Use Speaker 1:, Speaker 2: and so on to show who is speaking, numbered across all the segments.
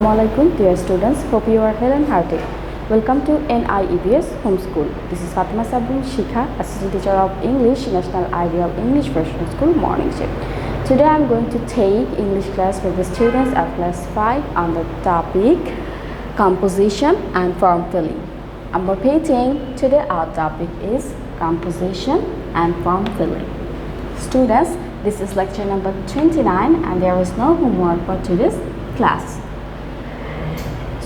Speaker 1: Assalamualaikum dear students, hope you are well and healthy. Welcome to NIEBS Homeschool. This is Fatema Sabrin Shikha, Assistant Teacher of English, National Ideal English Professional School, Morning Shift. Today I am going to take English class with the students of class 5 on the topic composition and form filling. I'm repeating, today our topic is composition and form filling. Students, this is lecture number 29 and there is no homework for today's class.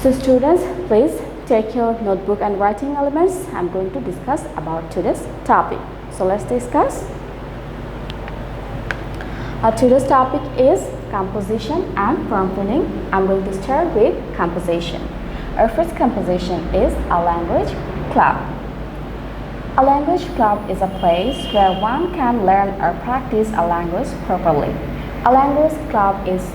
Speaker 1: So students, please take your notebook and writing elements. I'm going to discuss about today's topic. So let's discuss. Today's topic is composition and form filling. I'm going to start with composition. Our first composition is a language club. A language club is a place where one can learn or practice a language properly. A language club is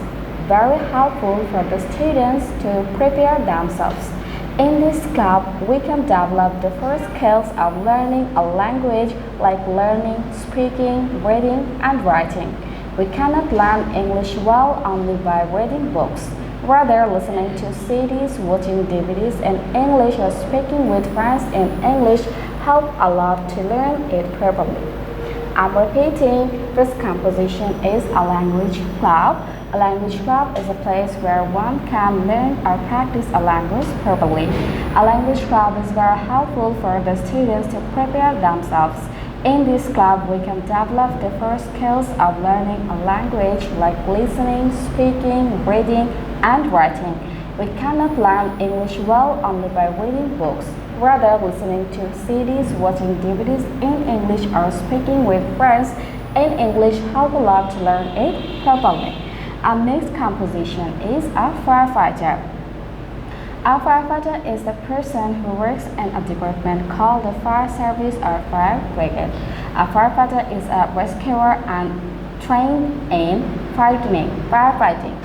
Speaker 1: very helpful for the students to prepare themselves. In this club, we can develop the first skills of learning a language like learning, speaking, reading, and writing. We cannot learn English well only by reading books. Rather, listening to CDs, watching DVDs in English, or speaking with friends in English help a lot to learn it properly. I'm repeating, first composition is a language club. A language club is a place where one can learn or practice a language properly. A language club is very helpful for the students to prepare themselves. In this club, we can develop the first skills of learning a language like listening, speaking, reading, and writing. We cannot learn English well only by reading books. Rather, listening to CDs, watching DVDs in English, or speaking with friends in English help a lot to learn it properly. Our next composition is a firefighter. A firefighter is the person who works in a department called the fire service or fire brigade. A firefighter is a rescuer and trained in firefighting.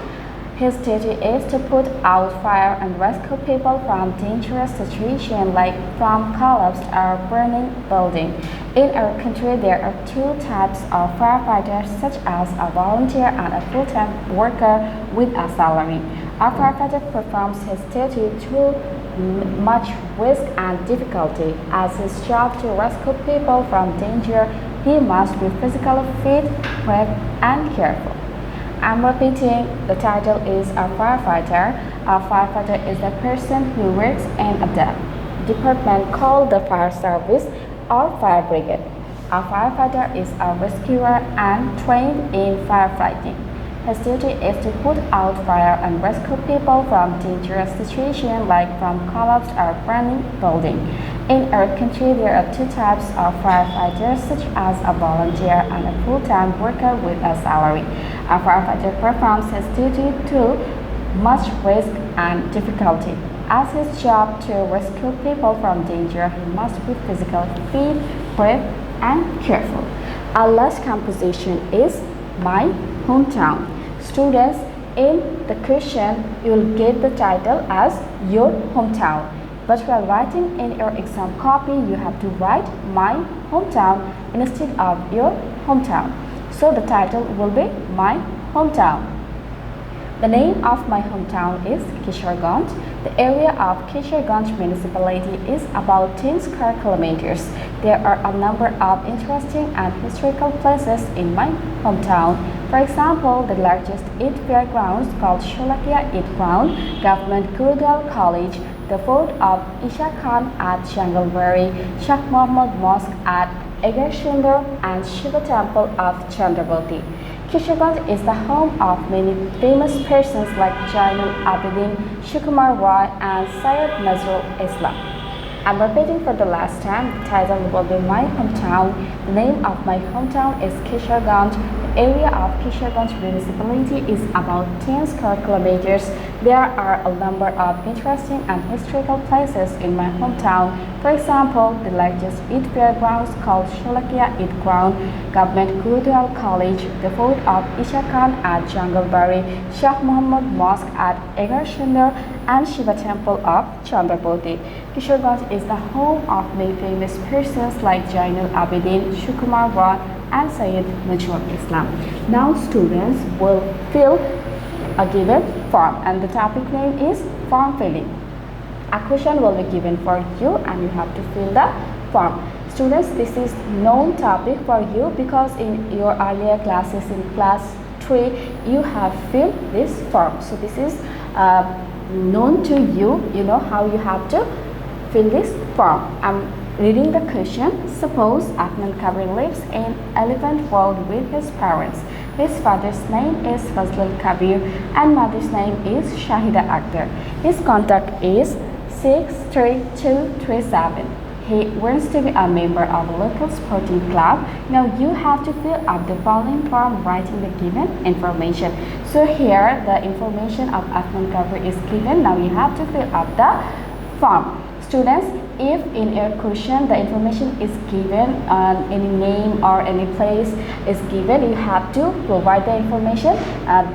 Speaker 1: His duty is to put out fire and rescue people from dangerous situations like from collapsed or burning building. In our country, there are two types of firefighters, such as a volunteer and a full-time worker with a salary. A firefighter performs his duty through much risk and difficulty. As his job to rescue people from danger, he must be physically fit, brave, and careful. I'm repeating, the title is a firefighter. A firefighter is the person who works in a department called the fire service or fire brigade. A firefighter is a rescuer and trained in firefighting. His duty is to put out fire and rescue people from dangerous situations like from collapsed or burning building. In our country, there are two types of firefighters, such as a volunteer and a full-time worker with a salary. A firefighter performs his duty through much risk and difficulty. As his job to rescue people from danger, he must be physically fit, brave, and careful. Our last composition is my hometown. Students, in the question, you will get the title as your hometown. But while writing in your exam copy, you have to write my hometown instead of your hometown. So the title will be my hometown. The name of my hometown is Kisharganj. The area of Kisharganj municipality is about 10 square kilometers. There are a number of interesting and historical places in my hometown. For example, the largest Eid fairgrounds called Sholakia Eid Ground, Government Gurudwara College, the fort of Isha Khan at Jangalbari, Shah Muhammad Mosque at Egarshundar, and Shiva Temple of Chandraboti. Kisharganj is the home of many famous persons like Jainul Abidin, Shukumar Roy, and Syed Nazrul Islam. I'm repeating for the last time, the title will be my hometown. The name of my hometown is Kisharganj. The area of Kisharganj municipality is about 10 square kilometers. There are a number of interesting and historical places in my hometown. For example, the largest Eid fairgrounds called Sholakia Eid Ground, Government Gurudwara College, the fort of Isha Khan at Jangalbari, Shah Muhammad Mosque at Egarshundar, and Shiva Temple of Chandraboti. Kisharganj is the home of many famous persons like Jainul Abidin, Shukumar Roy, and Syed Nazrul Islam. Now students will fill a given form, and the topic name is form filling. A question will be given for you and you have to fill the form. Students, this is known topic for you because in your earlier classes in class 3 you have filled this form. So this is known to you. You know how you have to fill this form. I'm reading the question. Suppose Afnan Kabir lives in Elephant World with his parents. His father's name is Fazlul Kabir and mother's name is Shahida Akhtar. His contact is 63237. He wants to be a member of a local sporting club. Now you have to fill up the following form writing the given information. So here the information of Afnan Kabir is given. Now you have to fill up the form. Students, if in your question the information is given, any name or any place is given, you have to provide the information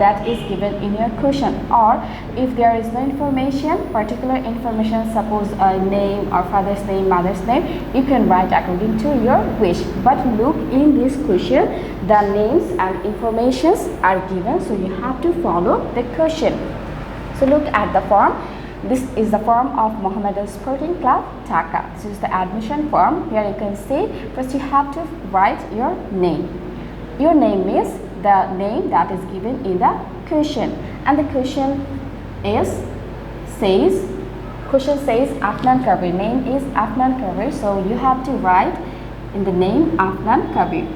Speaker 1: that is given in your question. Or if there is no information, particular information, suppose a name or father's name, mother's name, you can write according to your wish. But look, in this question the names and informations are given, so you have to follow the question. So look at the form. This is the form of Mohammedan Sporting Club, Dhaka. This is the admission form. Here you can see, first you have to write your name. Your name means the name that is given in the question. And the question says Afnan Kabir. Name is Afnan Kabir. So you have to write in the name Afnan Kabir.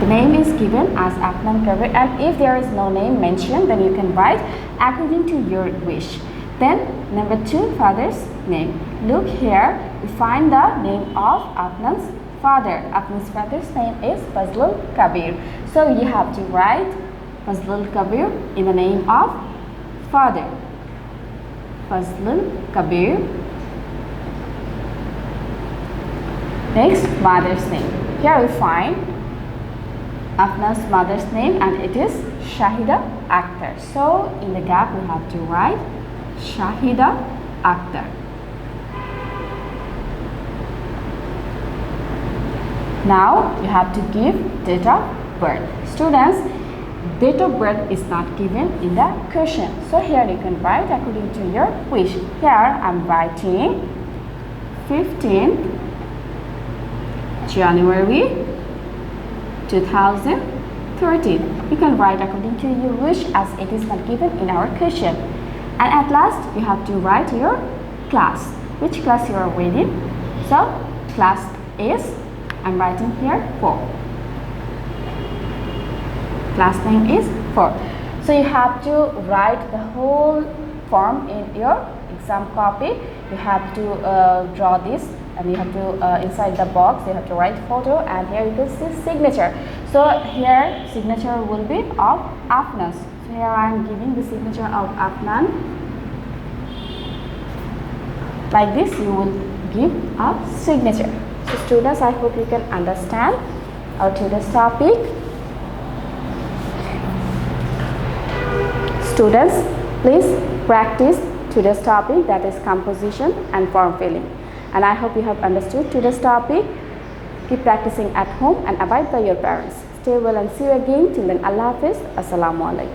Speaker 1: The name is given as Afnan Kabir, and if there is no name mentioned, then you can write according to your wish. Then number 2, father's name. Look here, we find the name of Afnan's father. Afnan's father's name is Fazlul Kabir. So you have to write Fazlul Kabir in the name of father. Fazlul Kabir. Next, mother's name. Here we find Afnan's mother's name and it is Shahida Akhtar. So in the gap we have to write Shahida Akhtar. Now you have to give date of birth. Students, date of birth is not given in the question. So here you can write according to your wish. Here I am writing 15th January 2013. You can write according to your wish as it is not given in our question. And at last you have to write your class, which class you are waiting. So class is, I'm writing here 4. Class name is 4. So you have to write the whole form in your exam copy. You have to draw this, and you have to inside the box you have to write photo, and here you can see signature. So here signature will be of Afnan. So here I am giving the signature of Afnan. Like this you will give a signature. So students, I hope you can understand our today's topic. Students, please practice today's topic, that is composition and form filling. And I hope you have understood today's topic. Keep practicing at home and abide by your parents. Stay well and see you again. Till then, Allah Hafiz. Assalamu alaikum.